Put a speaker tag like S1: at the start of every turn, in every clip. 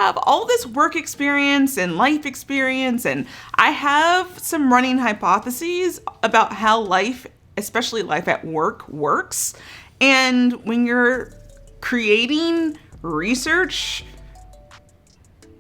S1: have all this work experience and life experience, and I have some running hypotheses about how life, especially life at work, works. And when you're creating research,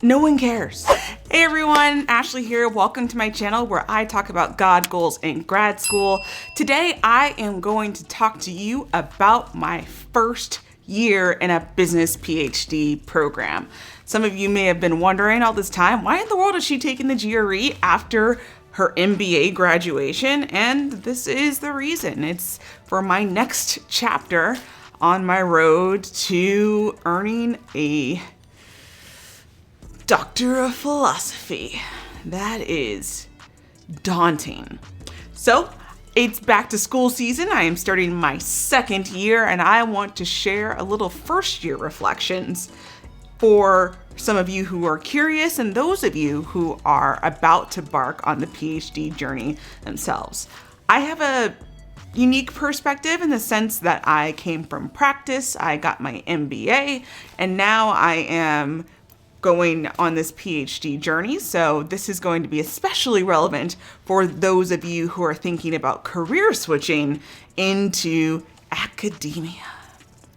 S1: no one cares. Hey everyone, Ashley here. Welcome to my channel where I talk about God, goals, and grad school. Today I am going to talk to you about my first year in a business PhD program. Some of you may have been wondering all this time, why in the world is she taking the GRE after her MBA graduation? And this is the reason. It's for my next chapter on my road to earning a Doctor of Philosophy. That is daunting. So it's back to school season. I am starting my second year and I want to share a little first year reflections for some of you who are curious and those of you who are about to embark on the PhD journey themselves. I have a unique perspective in the sense that I came from practice, I got my MBA, and now I am going on this PhD journey. So this is going to be especially relevant for those of you who are thinking about career switching into academia,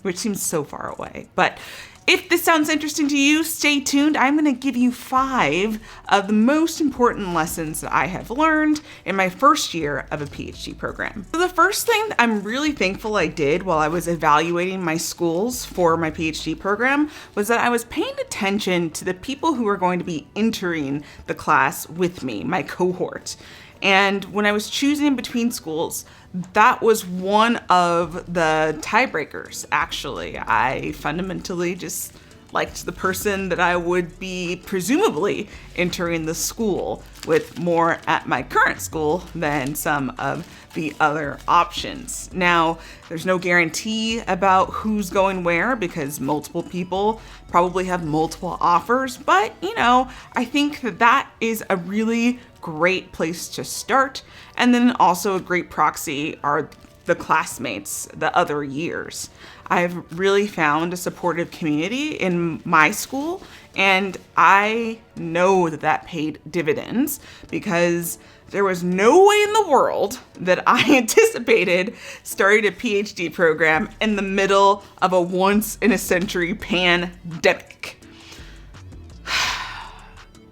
S1: which seems so far away. But if this sounds interesting to you, stay tuned. I'm going to give you 5 of the most important lessons that I have learned in my first year of a PhD program. So the first thing that I'm really thankful I did while I was evaluating my schools for my PhD program was that I was paying attention to the people who were going to be entering the class with me, my cohort. And when I was choosing between schools, that was one of the tiebreakers, actually. I fundamentally just liked the person that I would be presumably entering the school with more at my current school than some of the other options. Now, there's no guarantee about who's going where because multiple people probably have multiple offers, but I think that is a really great place to start. And then also a great proxy are the classmates the other years. I've really found a supportive community in my school, and I know that that paid dividends because there was no way in the world that I anticipated starting a PhD program in the middle of a once-in-a-century pandemic.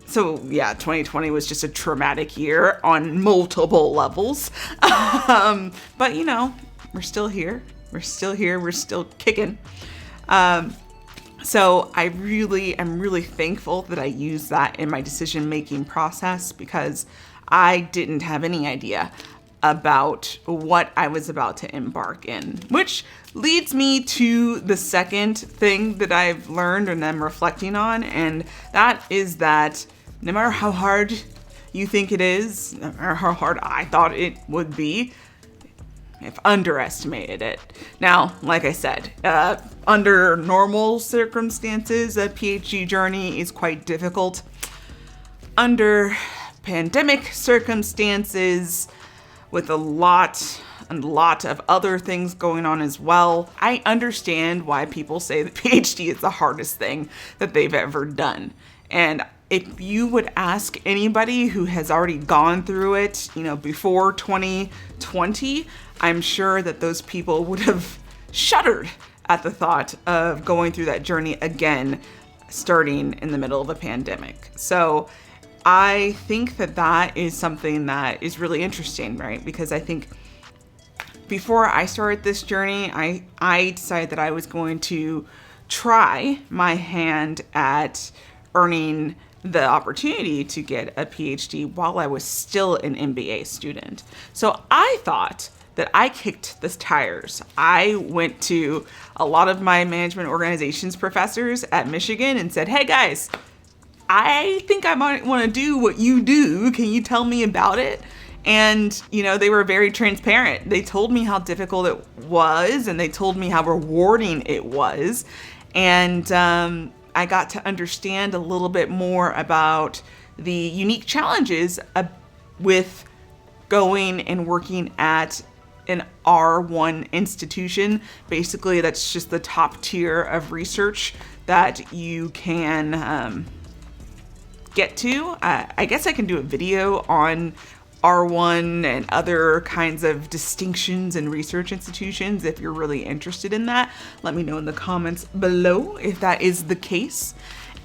S1: So yeah, 2020 was just a traumatic year on multiple levels. But we're still here. We're still kicking. So I really am really thankful that I used that in my decision-making process because I didn't have any idea about what I was about to embark in, which leads me to the second thing that I've learned and I'm reflecting on, and that is that no matter how hard you think it is, no matter how hard I thought it would be, I've underestimated it. Now, like I said, under normal circumstances, a PhD journey is quite difficult. Under pandemic circumstances, with a lot of other things going on as well, I understand why people say the PhD is the hardest thing that they've ever done. And if you would ask anybody who has already gone through it, before 2020, I'm sure that those people would have shuddered at the thought of going through that journey again, starting in the middle of a pandemic. So I think that is something that is really interesting, right? Because I think before I started this journey, I decided that I was going to try my hand at earning the opportunity to get a PhD while I was still an MBA student. So I thought that I kicked the tires. I went to a lot of my management organizations professors at Michigan and said, hey guys, I think I might want to do what you do. Can you tell me about it? And, they were very transparent. They told me how difficult it was and they told me how rewarding it was. And I got to understand a little bit more about the unique challenges with going and working at an R1 institution. Basically, that's just the top tier of research that you can get to. I guess I can do a video on R1 and other kinds of distinctions in research institutions if you're really interested in that. Let me know in the comments below if that is the case.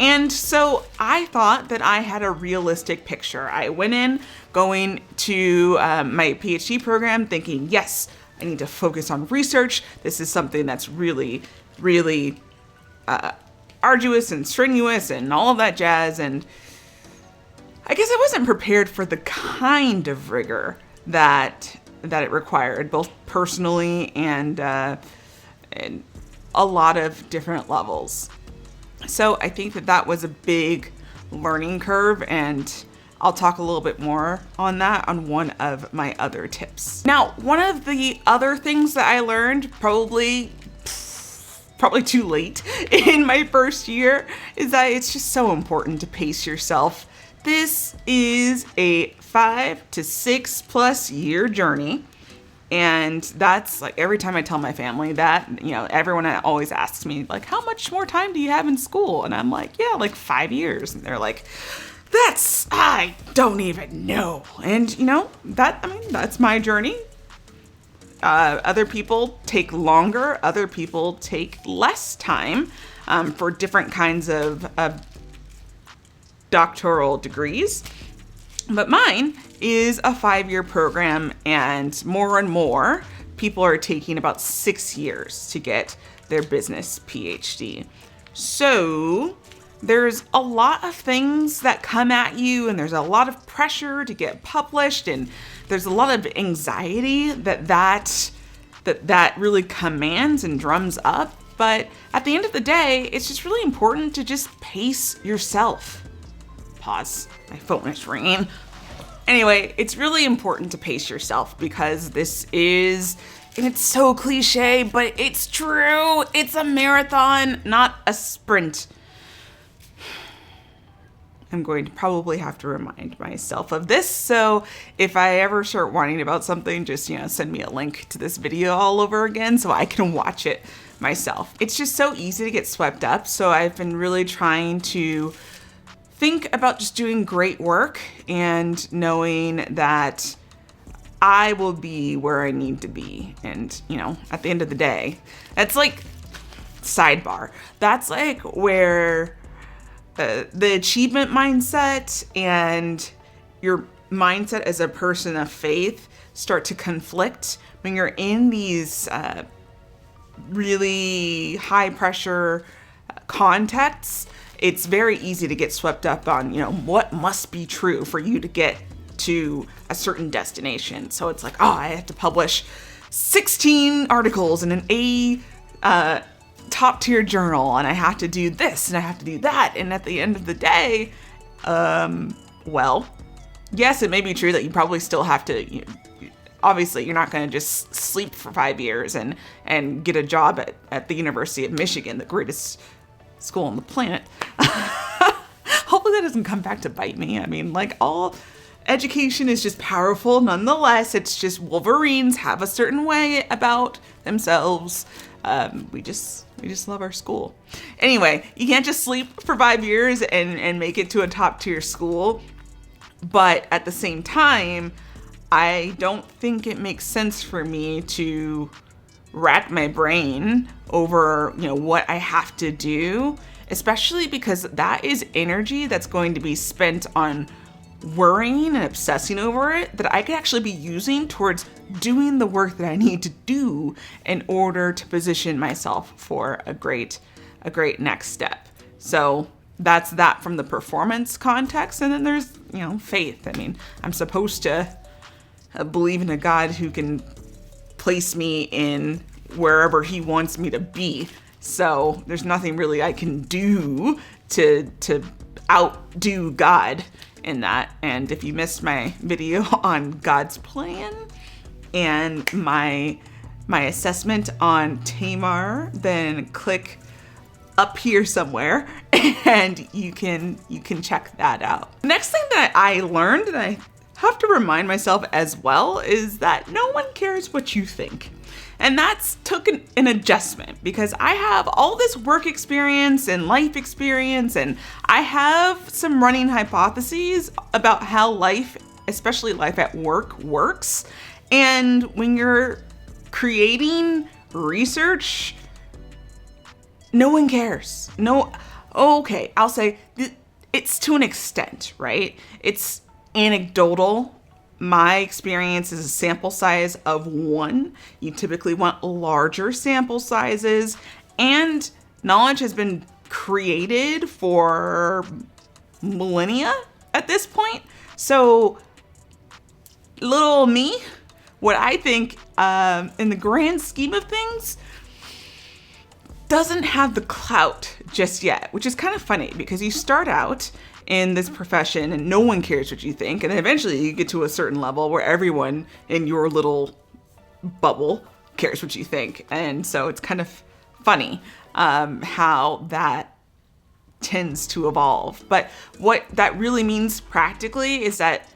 S1: And so I thought that I had a realistic picture. I went in going to my PhD program thinking, yes, I need to focus on research. This is something that's really, really arduous and strenuous and all of that jazz. And I guess I wasn't prepared for the kind of rigor that it required, both personally and a lot of different levels. So I think that was a big learning curve, and I'll talk a little bit more on that on one of my other tips. Now, one of the other things that I learned probably too late in my first year is that it's just so important to pace yourself. This is a 5 to 6+ year journey. And that's like every time I tell my family that, everyone always asks me like, how much more time do you have in school? And I'm like, yeah, like 5 years. And they're like, I don't even know. And that's my journey. Other people take longer. Other people take less time for different kinds of doctoral degrees. But mine is a 5-year program, and more people are taking about 6 years to get their business PhD. So there's a lot of things that come at you, and there's a lot of pressure to get published, and there's a lot of anxiety that really commands and drums up. But at the end of the day, it's just really important to just pace yourself. Pause. My phone is ringing. Anyway, it's really important to pace yourself because this is, and it's so cliche, but it's true. It's a marathon, not a sprint. I'm going to probably have to remind myself of this. So if I ever start whining about something, just, send me a link to this video all over again so I can watch it myself. It's just so easy to get swept up. So I've been really trying to think about just doing great work and knowing that I will be where I need to be. And, at the end of the day, that's like, sidebar, that's like where the achievement mindset and your mindset as a person of faith start to conflict when you're in these really high pressure contexts. It's very easy to get swept up on, what must be true for you to get to a certain destination. So it's like, I have to publish 16 articles in an A top tier journal, and I have to do this and I have to do that. And at the end of the day, well, yes, it may be true that you probably still have to, obviously you're not going to just sleep for 5 years and get a job at the University of Michigan, the greatest school on the planet. Hopefully that doesn't come back to bite me. I mean, all education is just powerful nonetheless. It's just Wolverines have a certain way about themselves. We just love our school. Anyway, you can't just sleep for 5 years and make it to a top tier school. But at the same time, I don't think it makes sense for me to rack my brain over, what I have to do, especially because that is energy that's going to be spent on worrying and obsessing over it that I could actually be using towards doing the work that I need to do in order to position myself for a great next step. So that's that from the performance context. And then there's, faith. I mean, I'm supposed to believe in a God who can place me in wherever he wants me to be. So there's nothing really I can do to outdo God in that. And if you missed my video on God's plan and my assessment on Tamar, then click up here somewhere and you can check that out. The next thing that I learned, and I have to remind myself as well is that no one cares what you think. And that's took an adjustment because I have all this work experience and life experience, and I have some running hypotheses about how life, especially life at work, works. And when you're creating research, no one cares. Okay, I'll say it's to an extent, right? It's anecdotal. My experience is a sample size of 1. You typically want larger sample sizes, and knowledge has been created for millennia at this point. So little me, what I think in the grand scheme of things doesn't have the clout just yet, which is kind of funny because you start out in this profession and no one cares what you think. And then eventually you get to a certain level where everyone in your little bubble cares what you think. And so it's kind of funny how that tends to evolve. But what that really means practically is that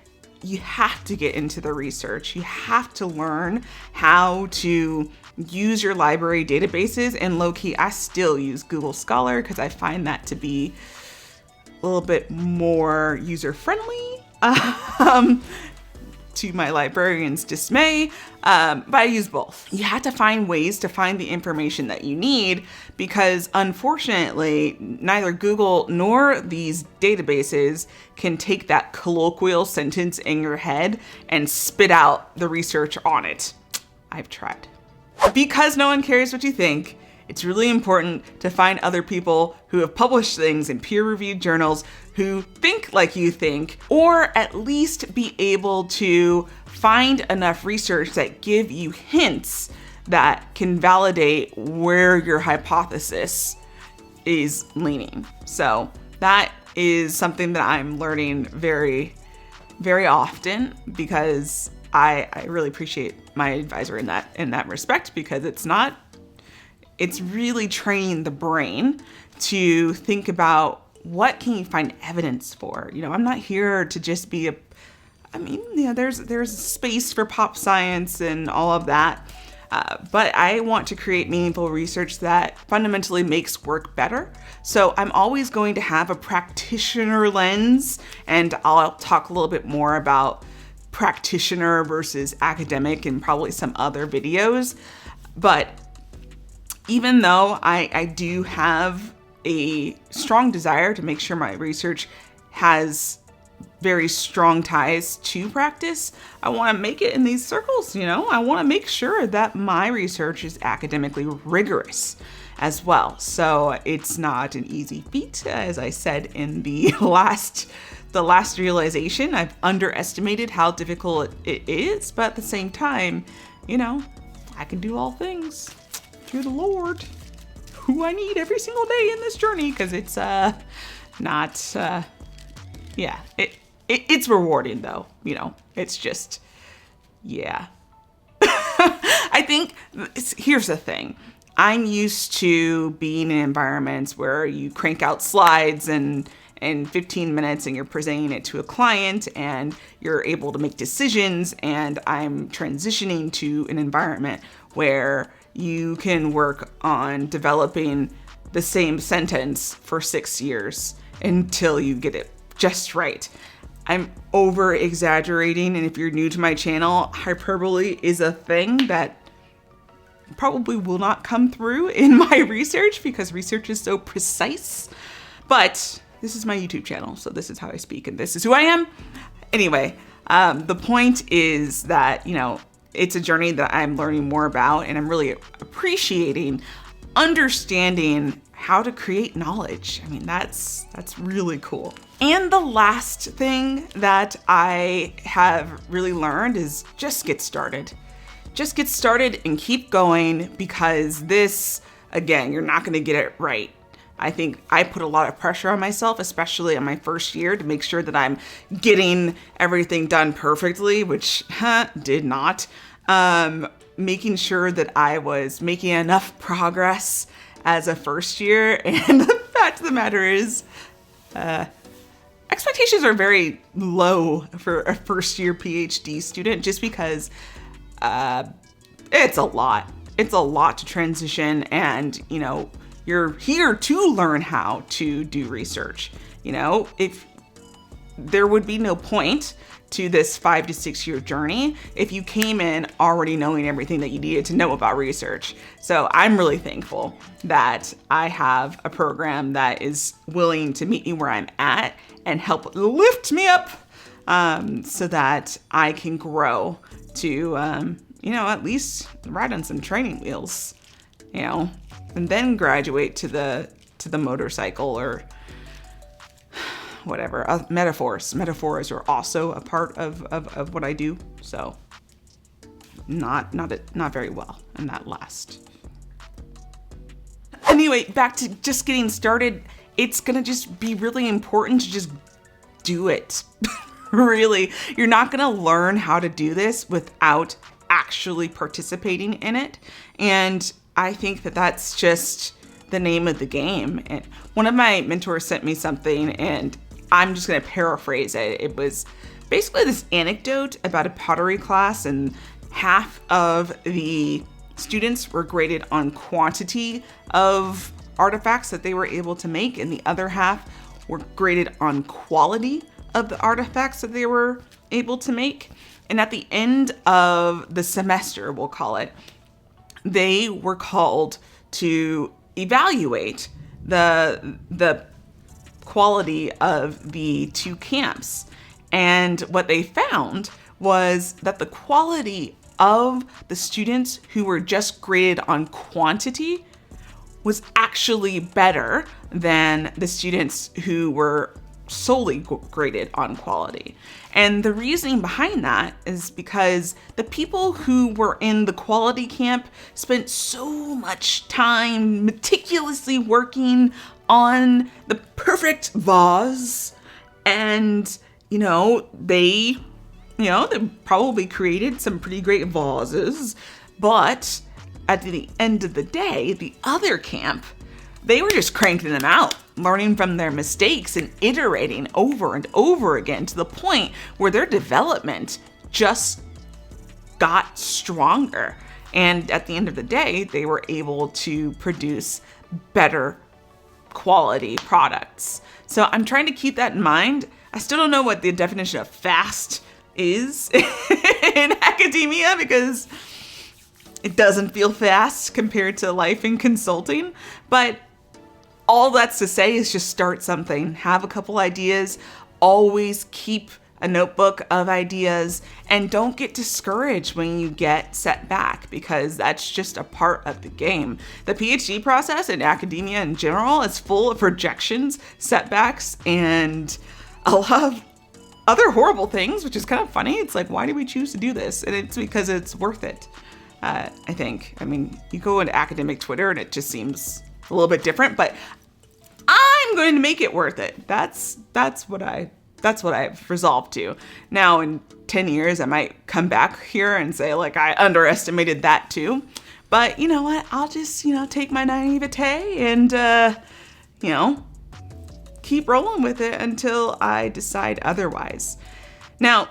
S1: you have to get into the research. You have to learn how to use your library databases. And low-key, I still use Google Scholar because I find that to be a little bit more user-friendly, to my librarian's dismay, but I use both. You have to find ways to find the information that you need because unfortunately, neither Google nor these databases can take that colloquial sentence in your head and spit out the research on it. I've tried. Because no one cares what you think, it's really important to find other people who have published things in peer-reviewed journals who think like you think, or at least be able to find enough research that give you hints that can validate where your hypothesis is leaning. So that is something that I'm learning very, very often because I really appreciate my advisor in that respect because it's really training the brain to think about what can you find evidence for. I'm not here to just be there's space for pop science and all of that. But I want to create meaningful research that fundamentally makes work better. So I'm always going to have a practitioner lens, and I'll talk a little bit more about practitioner versus academic in probably some other videos. But even though I do have a strong desire to make sure my research has very strong ties to practice, I want to make it in these circles, I want to make sure that my research is academically rigorous as well. So it's not an easy feat. As I said in the last realization, I've underestimated how difficult it is, but at the same time, I can do all things through the Lord, who I need every single day in this journey, because it's it's rewarding though, it's just, yeah. I think here's the thing. I'm used to being in environments where you crank out slides and in 15 minutes and you're presenting it to a client and you're able to make decisions, and I'm transitioning to an environment where you can work on developing the same sentence for 6 years until you get it just right. I'm over exaggerating, and if you're new to my channel, hyperbole is a thing that probably will not come through in my research because research is so precise. But this is my YouTube channel, so this is how I speak and this is who I am. Anyway, the point is that, it's a journey that I'm learning more about, and I'm really appreciating understanding how to create knowledge. I mean, that's really cool. And the last thing that I have really learned is just get started. Just get started and keep going, because this, again, you're not going to get it right. I think I put a lot of pressure on myself, especially in my first year, to make sure that I'm getting everything done perfectly, which did not. Making sure that I was making enough progress as a first year. And the fact of the matter is, I expectations are very low for a first year PhD student, just because it's a lot. It's a lot to transition, and you're here to learn how to do research. If there would be no point to this 5 to 6 year journey if you came in already knowing everything that you needed to know about research. So I'm really thankful that I have a program that is willing to meet me where I'm at and help lift me up, so that I can grow to, at least ride on some training wheels, and then graduate to the motorcycle or whatever. Metaphors are also a part of what I do. So not very well in that last. Anyway, back to just getting started. It's gonna just be really important to just do it. Really, you're not gonna learn how to do this without actually participating in it. And I think that that's just the name of the game. And one of my mentors sent me something, and I'm just gonna paraphrase it. It was basically this anecdote about a pottery class, and half of the students were graded on quantity of artifacts that they were able to make, and the other half were graded on quality of the artifacts that they were able to make. And at the end of the semester, we'll call it, they were called to evaluate the quality of the two camps. And what they found was that the quality of the students who were just graded on quantity was actually better than the students who were solely graded on quality. And the reasoning behind that is because the people who were in the quality camp spent so much time meticulously working on the perfect vase, and they probably created some pretty great vases, but at the end of the day, the other camp, they were just cranking them out, learning from their mistakes and iterating over and over again to the point where their development just got stronger. And at the end of the day, they were able to produce better quality products. So I'm trying to keep that in mind. I still don't know what the definition of fast is in academia, because it doesn't feel fast compared to life in consulting. But all that's to say is just start something, have a couple ideas, always keep a notebook of ideas, and don't get discouraged when you get set back, because that's just a part of the game. The PhD process in academia in general is full of rejections, setbacks, and a lot of other horrible things, which is kind of funny. It's like, why do we choose to do this? And it's because it's worth it, I think. I mean, you go into academic Twitter and it just seems a little bit different, but I'm going to make it worth it. That's what I've resolved to. Now, in 10 years, I might come back here and say, like, I underestimated that too. But you know what? I'll just, take my naivete and, keep rolling with it until I decide otherwise. Now,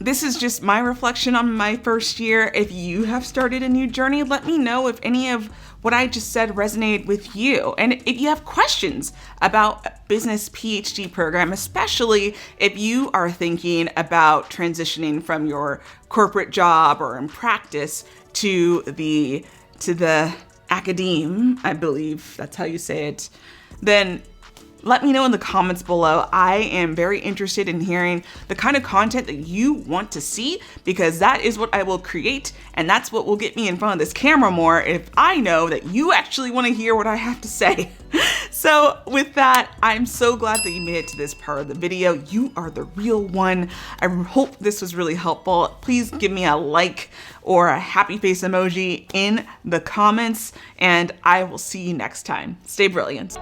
S1: this is just my reflection on my first year. If you have started a new journey, let me know if any of what I just said resonated with you. And if you have questions about a business PhD program, especially if you are thinking about transitioning from your corporate job or in practice to the academe, I believe that's how you say it, then let me know in the comments below. I am very interested in hearing the kind of content that you want to see, because that is what I will create, and that's what will get me in front of this camera more if I know that you actually want to hear what I have to say. So with that, I'm so glad that you made it to this part of the video. You are the real one. I hope this was really helpful. Please give me a like or a happy face emoji in the comments, and I will see you next time. Stay brilliant.